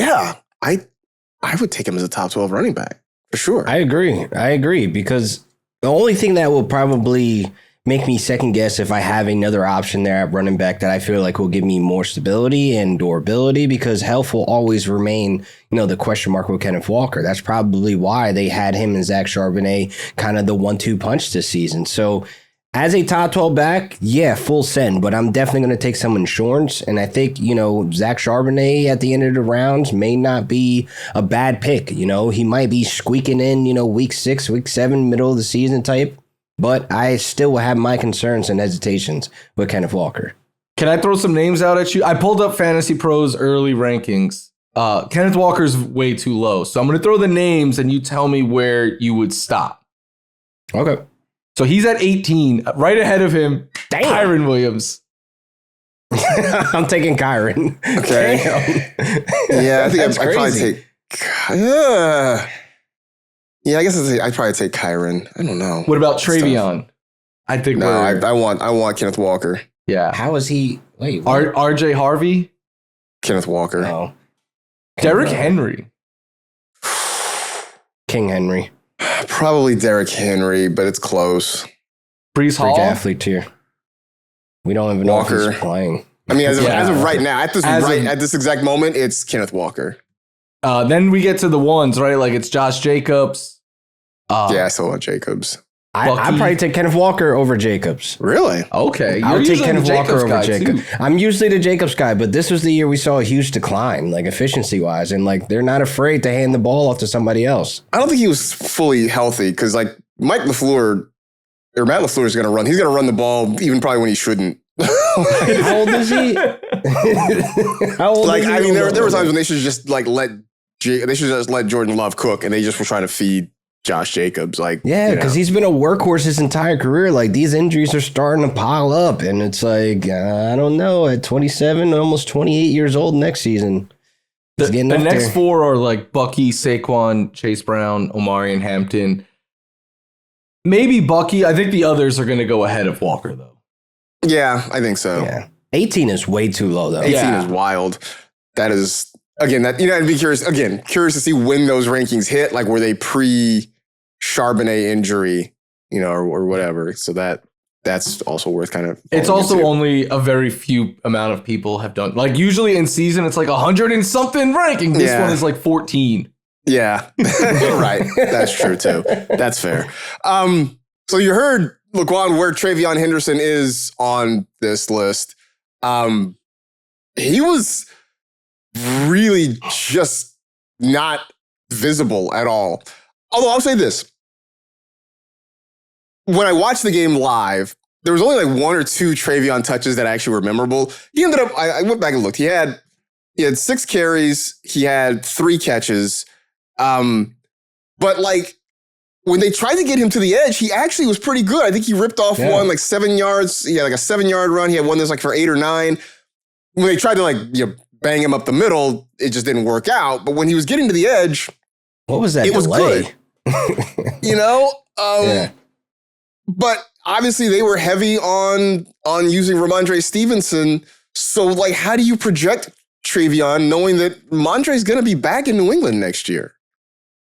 would take him as a top 12 running back for sure. I agree because the only thing that will probably make me second guess if I have another option there at running back that I feel like will give me more stability and durability, because health will always remain, the question mark with Kenneth Walker. That's probably why they had him and Zach Charbonnet kind of the 1-2 punch this season. So as a top 12 back, yeah, full send, but I'm definitely going to take some insurance. And I think, Zach Charbonnet at the end of the rounds may not be a bad pick. He might be squeaking in, week 6, week 7, middle of the season type. But I still will have my concerns and hesitations with Kenneth Walker. Can I throw some names out at you? I pulled up Fantasy Pros early rankings. Kenneth Walker's way too low. So I'm going to throw the names and you tell me where you would stop. Okay. So he's at 18, right ahead of him. Damn. Kyren Williams. I'm taking Kyren. Okay. Yeah, I think I'd probably take... Yeah, I guess I'd probably take Kyren. I don't know. What about TreVeyon? I think I want Kenneth Walker. Yeah. How is he? Wait. RJ Harvey? Kenneth Walker. No. Derrick Henry. King Henry. Probably Derrick Henry, but it's close. Brees Hall? Freak athlete tier. We don't even know if he's playing. I mean, as of right now, at this exact moment, it's Kenneth Walker. Then we get to the ones, right? Like it's Josh Jacobs. I still want Jacobs. I'd probably take Kenneth Walker over Jacobs. Really? Okay. I would take Kenneth Walker over Jacobs. I'm usually the Jacobs guy, but this was the year we saw a huge decline, like efficiency-wise, and like they're not afraid to hand the ball off to somebody else. I don't think he was fully healthy because like Matt LaFleur is going to run. He's going to run the ball even probably when he shouldn't. How old is he? How old is he? I mean, there were times when they should just like let Jordan Love cook, and they just were trying to feed Josh Jacobs. Because he's been a workhorse his entire career. Like these injuries are starting to pile up, and it's like I don't know. At 27, almost 28 years old next season, the next four are like Bucky, Saquon, Chase Brown, Omarion Hampton. Maybe Bucky. I think the others are going to go ahead of Walker though. Yeah, I think so. Yeah, 18 is way too low though. 18 is wild. That is. Again, I'd be curious to see when those rankings hit, like were they pre-Charbonnet injury, or whatever. So that's also worth kind of. It's also only a very few amount of people have done. Like usually in season, it's like 100 and something ranking. This one is like 14. Yeah, right. That's true too. That's fair. So you heard, LaQuan, where TreVeyon Henderson is on this list. He was really just not visible at all. Although I'll say this. when I watched the game live, there was only like 1 or 2 TreVeyon touches that actually were memorable. He ended up, I went back and looked. He had 6 carries. He had 3 catches. But like when they tried to get him to the edge, he actually was pretty good. I think he ripped off one like 7 yards. He had like a 7-yard run. He had one that's like for 8 or 9. When they tried to like, bang him up the middle, it just didn't work out. But when he was getting to the edge, what was that? It was good. But obviously they were heavy on using Ramondre Stevenson. So like, how do you project TreVeyon knowing that Ramondre's going to be back in New England next year?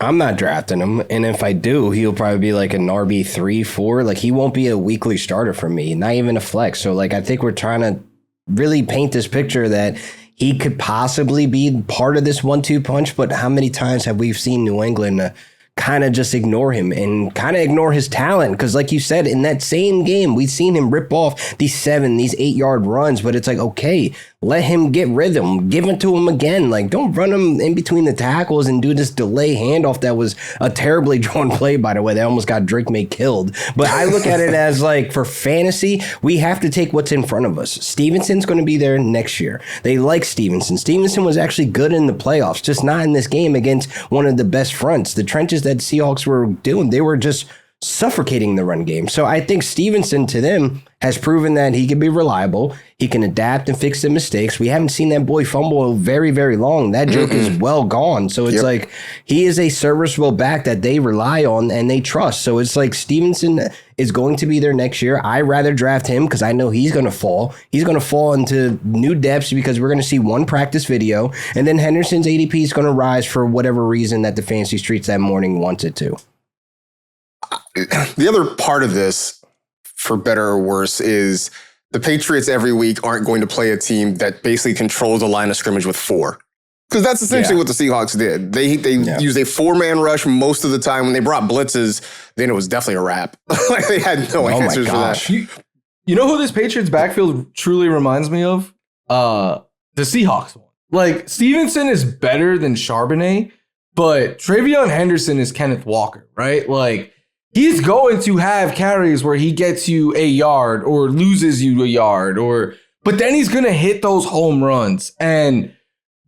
I'm not drafting him. And if I do, he'll probably be like an RB3, 4. Like he won't be a weekly starter for me, not even a flex. So like, I think we're trying to really paint this picture that he could possibly be part of this 1-2 punch. But how many times have we seen New England kind of just ignore him and kind of ignore his talent? Because like you said, in that same game, we've seen him rip off these 8-yard runs, but it's like, okay, let him get rhythm, give it to him again. Like, don't run him in between the tackles and do this delay handoff that was a terribly drawn play, by the way. That almost got Drake Maye killed. But I look at it as like, for fantasy, we have to take what's in front of us. Stevenson's going to be there next year. They like Stevenson. Stevenson was actually good in the playoffs, just not in this game against one of the best fronts. The trenches that Seahawks were doing, they were just suffocating the run game. So I think Stevenson to them has proven that he can be reliable. He can adapt and fix the mistakes. We haven't seen that boy fumble very, very long. That joke is well gone. So it's like he is a serviceable back that they rely on and they trust. So it's like Stevenson is going to be there next year. I rather draft him because I know he's going to fall. He's going to fall into new depths because we're going to see one practice video, and then Henderson's ADP is going to rise for whatever reason that the fantasy streets that morning wants it to. The other part of this, for better or worse, is the Patriots every week aren't going to play a team that basically controls the line of scrimmage with 4. Because that's essentially what the Seahawks did. They used a 4-man rush most of the time. When they brought blitzes, then it was definitely a wrap. Like they had no answers for that. You know who this Patriots backfield truly reminds me of? The Seahawks one. Like, Stevenson is better than Charbonnet, but TreVeyon Henderson is Kenneth Walker, right? Like, he's going to have carries where he gets you a yard or loses you a yard, but then he's going to hit those home runs. And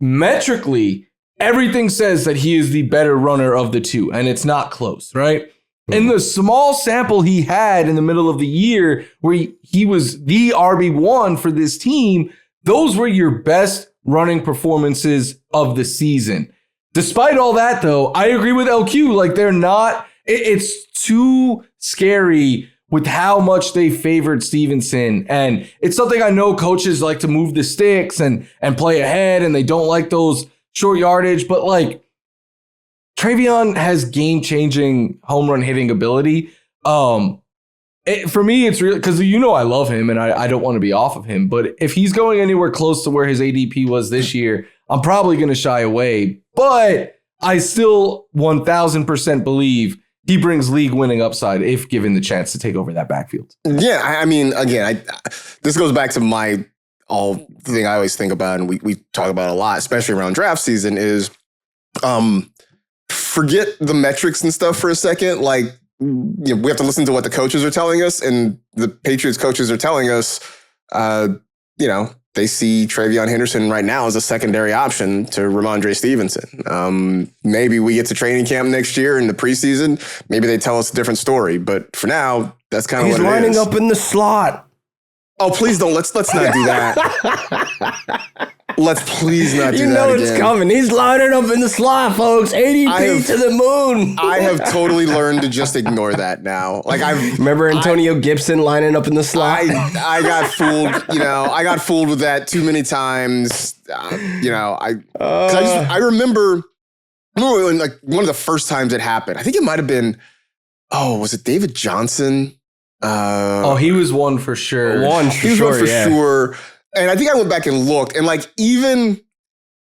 metrically, everything says that he is the better runner of the two, and it's not close, right? In the small sample he had in the middle of the year where he was the RB1 for this team, those were your best running performances of the season. Despite all that, though, I agree with LQ. Like, they're not... It's too scary with how much they favored Stevenson. And it's something I know coaches like to move the sticks and play ahead, and they don't like those short yardage. But like, TreVeyon has game-changing home run hitting ability. For me, it's really because I love him and I don't want to be off of him. But if he's going anywhere close to where his ADP was this year, I'm probably going to shy away. But I still 1,000% believe he brings league-winning upside if given the chance to take over that backfield. Yeah, I mean, again, this goes back to my thing I always think about, and we talk about a lot, especially around draft season, is forget the metrics and stuff for a second. Like, we have to listen to what the coaches are telling us, and the Patriots coaches are telling us, they see TreVeyon Henderson right now as a secondary option to Ramondre Stevenson. Maybe we get to training camp next year in the preseason. Maybe they tell us a different story. But for now, that's kind of what it is. He's lining up in the slot. Oh, please don't. Let's not do that. Let's please not do that. You know it's coming. He's lining up in the slot, folks. ADP to the moon. I have totally learned to just ignore that now. Like, remember Antonio Gibson lining up in the slot. I got fooled. I got fooled with that too many times. I remember when, like, one of the first times it happened. I think it might have been. Oh, was it David Johnson? He was one for sure. He was one for sure. And I think I went back and looked, and like, even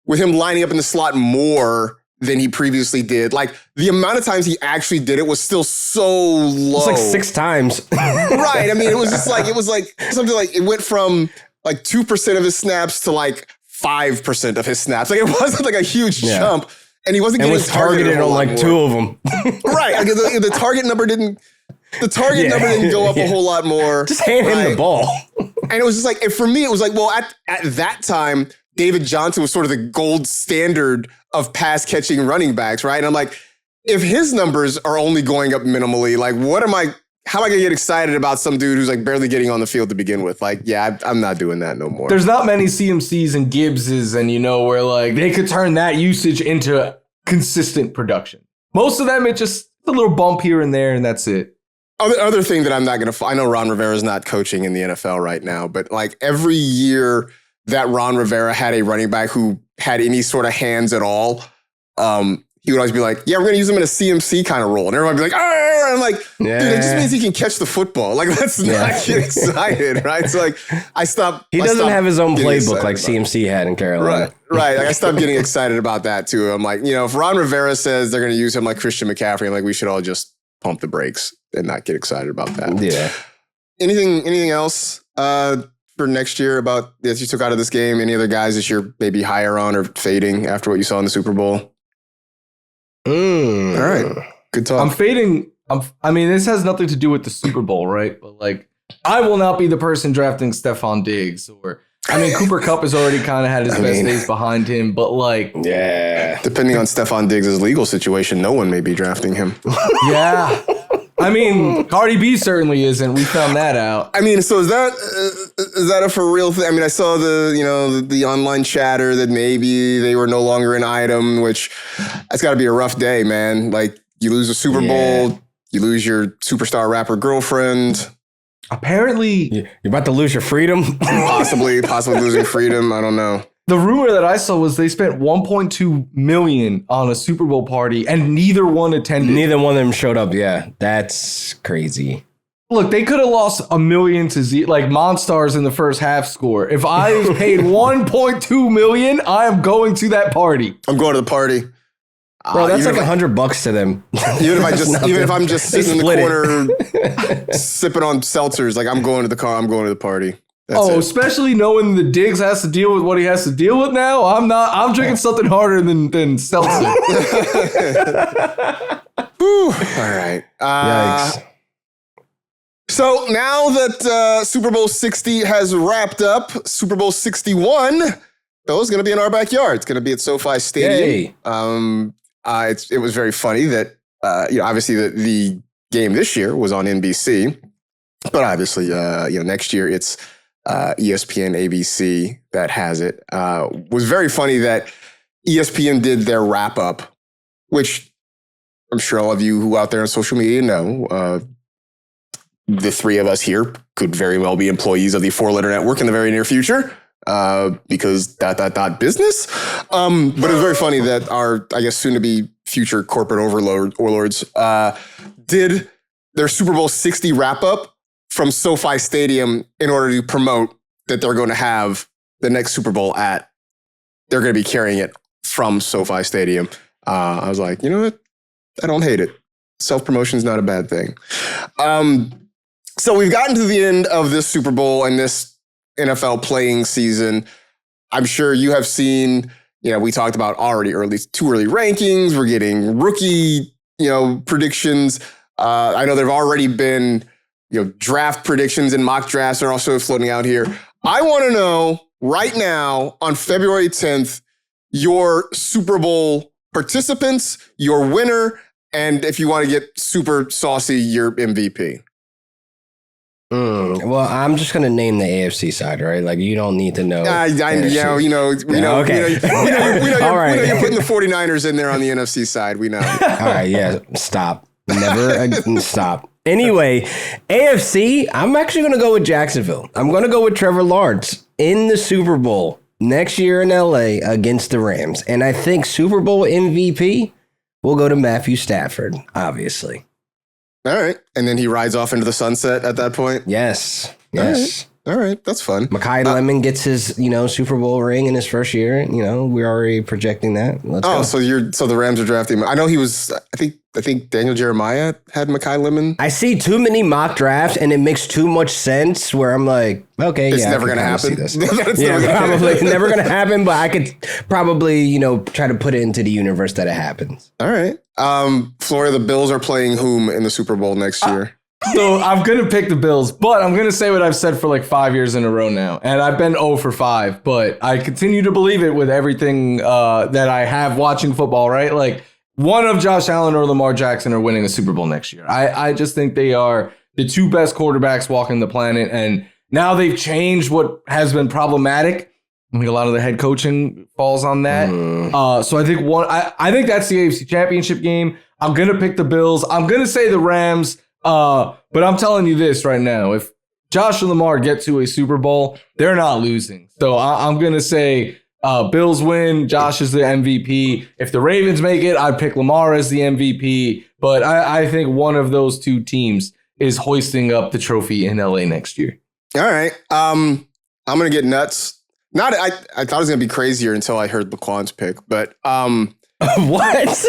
with him lining up in the slot more than he previously did, like, the amount of times he actually did it was still so low. It's like 6 times. Right. I mean, it was like something like, it went from like 2% of his snaps to like 5% of his snaps. Like, it wasn't like a huge jump, and he wasn't getting targeted on like 2 of them. Right. Like, the target number didn't the target number didn't go up a whole lot more. Just hand him the ball. And it was just like, and for me, it was like, well, at that time, David Johnson was sort of the gold standard of pass catching running backs, right? And I'm like, if his numbers are only going up minimally, like, how am I going to get excited about some dude who's like barely getting on the field to begin with? Like, yeah, I'm not doing that no more. There's not many CMCs and Gibbses, and where like they could turn that usage into consistent production. Most of them, it's just a little bump here and there, and that's it. Other thing that I'm not going to, I know Ron Rivera's not coaching in the NFL right now, but like every year that Ron Rivera had a running back who had any sort of hands at all, he would always be like, yeah, we're going to use him in a CMC kind of role. And everyone would be like, oh, I'm like, dude, it just means he can catch the football. Like, let's not get excited, right? So, like, He doesn't have his own playbook like CMC had in Carolina. Right. Like, I stopped getting excited about that, too. I'm like, if Ron Rivera says they're going to use him like Christian McCaffrey, I'm like, we should all just pump the brakes and not get excited about that. Yeah. Anything else for next year about that you took out of this game? Any other guys that you're maybe higher on or fading after what you saw in the Super Bowl? All right. Good talk. I'm fading. This has nothing to do with the Super Bowl, right? But like, I will not be the person drafting Stephon Diggs Cooper Kupp has already kind of had his best days behind him, but like, yeah. Depending on Stephon Diggs' legal situation, no one may be drafting him. Yeah. Cardi B certainly isn't. We found that out. So is that a for real thing? I saw the online chatter that maybe they were no longer an item, which that's got to be a rough day, man. Like, you lose a Super Bowl, you lose your superstar rapper girlfriend. Apparently, you're about to lose your freedom. possibly losing freedom. I don't know. The rumor that I saw was they spent $1.2 million on a Super Bowl party and neither one attended. Neither one of them showed up. Yeah, that's crazy. Look, they could have lost $1 million to like Monstars in the first half score. If I was paid $1.2 million, I am going to that party. I'm going to the party. Bro, that's like $100 to them. Even if I'm just sitting in the corner sipping on seltzers, like I'm going to the car, I'm going to the party. That's it. Especially knowing the Diggs has to deal with what he has to deal with now. I'm drinking something harder than seltzer. Whew. All right. Yikes. So now that Super Bowl 60 has wrapped up, Super Bowl 61, though, is going to be in our backyard. It's going to be at SoFi Stadium. Yay. It was very funny that obviously the game this year was on NBC, but obviously next year it's ESPN ABC that has it. Was very funny that ESPN did their wrap up, which I'm sure all of you who out there on social media know. The three of us here could very well be employees of the 4-letter network in the very near future. Because ... business. But it was very funny that our, I guess, soon to be future corporate overlords did their Super Bowl 60 wrap up from SoFi Stadium in order to promote that they're going to have the next Super Bowl they're going to be carrying it from SoFi Stadium. I was like, you know what? I don't hate it. Self-promotion is not a bad thing. So we've gotten to the end of this Super Bowl and this NFL playing season. I'm sure you have seen, we talked about already too early rankings. We're getting rookie, predictions. I know there have already been, draft predictions and mock drafts are also floating out here. I want to know right now on February 10th, your Super Bowl participants, your winner, and if you want to get super saucy, your MVP. Well, I'm just gonna name the AFC side, right? Like, you don't need to know. We know. Okay. All right. We know you're putting the 49ers in there on the NFC side. We know. All right, yeah. Stop. Never stop. Anyway, AFC, I'm actually gonna go with Jacksonville. I'm gonna go with Trevor Lawrence in the Super Bowl next year in LA against the Rams, and I think Super Bowl MVP will go to Matthew Stafford, obviously. All right. And then he rides off into the sunset at that point? Yes. All right. That's fun. Makai Lemon gets his, Super Bowl ring in his first year. We're already projecting that. Let's go. So the Rams are drafting him. I know he was, I think Daniel Jeremiah had Makai Lemon. I see too many mock drafts and it makes too much sense where I'm like, okay, it's never going to happen. Probably never going to happen, but I could probably, try to put it into the universe that it happens. All right. Florio, the Bills are playing whom in the Super Bowl next year? So I'm going to pick the Bills, but I'm going to say what I've said for like 5 years in a row now. And I've been 0 for 5, but I continue to believe it with everything that I have watching football, right? Like one of Josh Allen or Lamar Jackson are winning a Super Bowl next year. I just think they are the two best quarterbacks walking the planet. And now they've changed what has been problematic. I think a lot of the head coaching falls on that. So I think I think that's the AFC Championship game. I'm going to pick the Bills. I'm going to say the Rams. But I'm telling you this right now. If Josh and Lamar get to a Super Bowl, they're not losing. So I'm going to say Bills win. Josh is the MVP. If the Ravens make it, I'd pick Lamar as the MVP. But I think one of those two teams is hoisting up the trophy in LA next year. All right. I'm going to get nuts. I thought it was going to be crazier until I heard LaQuan's pick, but what?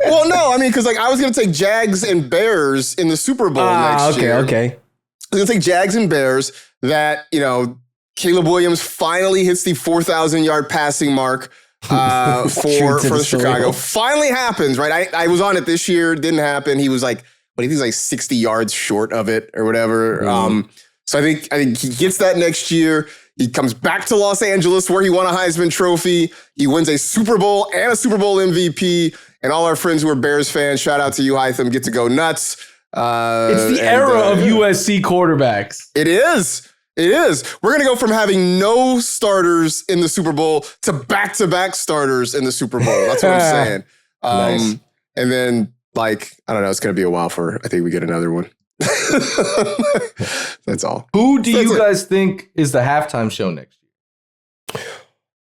Well, no, I mean, because like I was going to take Jags and Bears in the Super Bowl next year. Okay. I was going to take Jags and Bears that, Caleb Williams finally hits the 4,000-yard passing mark for the Chicago. Finally happens, right? I was on it this year. Didn't happen. He was like, but he was like 60 yards short of it or whatever. So I think he gets that next year. He comes back to Los Angeles where he won a Heisman Trophy. He wins a Super Bowl and a Super Bowl MVP. And all our friends who are Bears fans, shout out to you, Hytham, get to go nuts. It's the era of USC quarterbacks. It is. It is. We're going to go from having no starters in the Super Bowl to back-to-back starters in the Super Bowl. That's what I'm saying. Nice. And then, I don't know, it's going to be a while for, I think we get another one. That's all. Who do you guys think is the halftime show next year?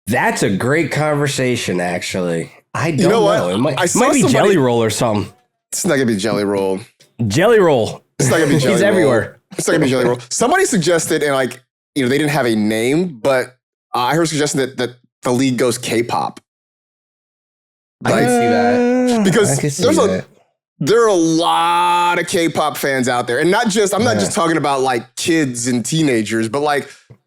That's a great conversation, actually. I don't know. It might be Jelly Roll or something. It's not going to be Jelly Roll. Jelly Roll. It's not going to be Jelly Roll. He's everywhere. It's not going to be Jelly Roll. Somebody suggested, and they didn't have a name, but I heard a suggestion that the league goes K-pop. I can see that. Because there are a lot of K-pop fans out there. And I'm not just talking about kids and teenagers, but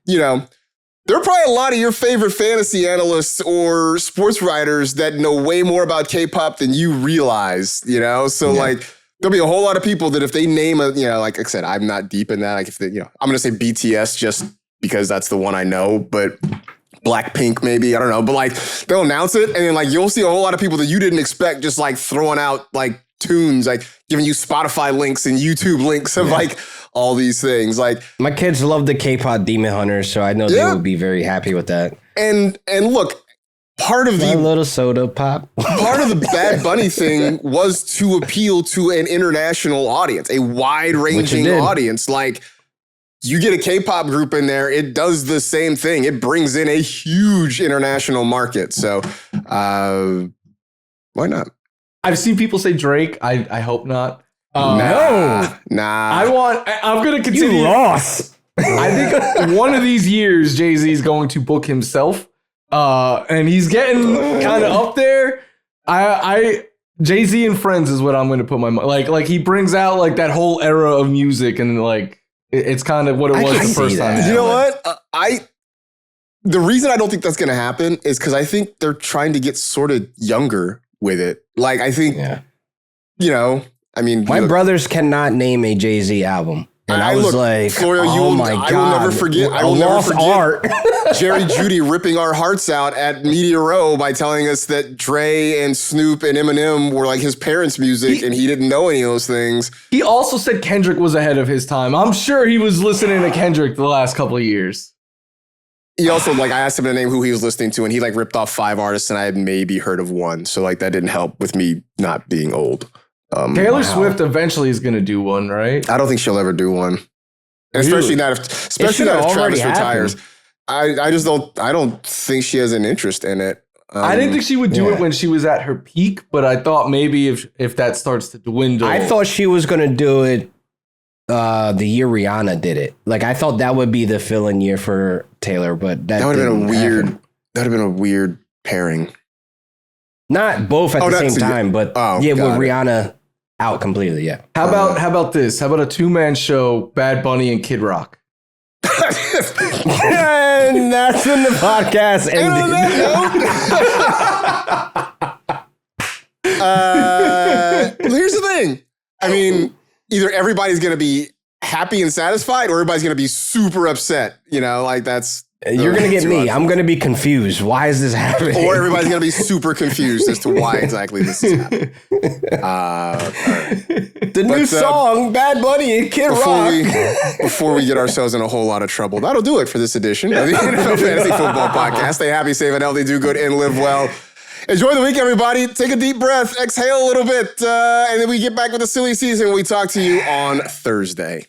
there are probably a lot of your favorite fantasy analysts or sports writers that know way more about K-pop than you realize, So there'll be a whole lot of people that if they name like I said, I'm not deep in that. Like if they, I'm going to say BTS just because that's the one I know, but Blackpink maybe, I don't know. But they'll announce it and then you'll see a whole lot of people that you didn't expect just throwing out tunes, giving you Spotify links and YouTube links of all these things. My kids love the K-pop Demon Hunters, so I know they would be very happy with that. And look, part of a little soda pop. Part of the Bad Bunny thing was to appeal to an international audience, a wide-ranging audience. You get a K-pop group in there, it does the same thing. It brings in a huge international market. So why not? I've seen people say Drake. I hope not. Nah. I'm going to continue. You lost. I think one of these years, Jay-Z is going to book himself. And he's getting kind of up there. Jay-Z and Friends is what I'm going to put my money. He brings out that whole era of music and it's kind of what it was the first time. You know what? The reason I don't think that's going to happen is because I think they're trying to get sort of younger with it. I think, my brothers cannot name a Jay-Z album. And I was Florio, God. I will never forget. I will never forget art. Jerry Judy ripping our hearts out at Media Row by telling us that Dre and Snoop and Eminem were his parents' music and he didn't know any of those things. He also said Kendrick was ahead of his time. I'm sure he was listening to Kendrick the last couple of years. He also, I asked him to name who he was listening to and he ripped off 5 artists and I had maybe heard of one. So that didn't help with me not being old. Taylor Swift eventually is going to do one, right? I don't think she'll ever do one. And especially not if Travis retires. I just don't think she has an interest in it. I didn't think she would do it when she was at her peak, but I thought maybe if that starts to dwindle. I thought she was going to do it the year Rihanna did it. I thought that would be the fill-in year for Taylor, but that would have been a weird pairing. Not both at the same time, but with Rihanna out completely, yeah. How about this? How about a 2-man show, Bad Bunny and Kid Rock? And that's when the podcast ended. Here's the thing. I mean, either everybody's going to be happy and satisfied or everybody's going to be super upset. Like that's... You're going to get me. I'm going to be confused. Why is this happening? Or everybody's going to be super confused as to why exactly this is happening. All right. The new song, Bad Bunny and Kid Rock. Before we get ourselves in a whole lot of trouble, that'll do it for this edition of the NFL Fantasy Football Podcast. Stay happy, safe, and healthy, do good, and live well. Enjoy the week, everybody. Take a deep breath, exhale a little bit, and then we get back with the silly season. We talk to you on Thursday.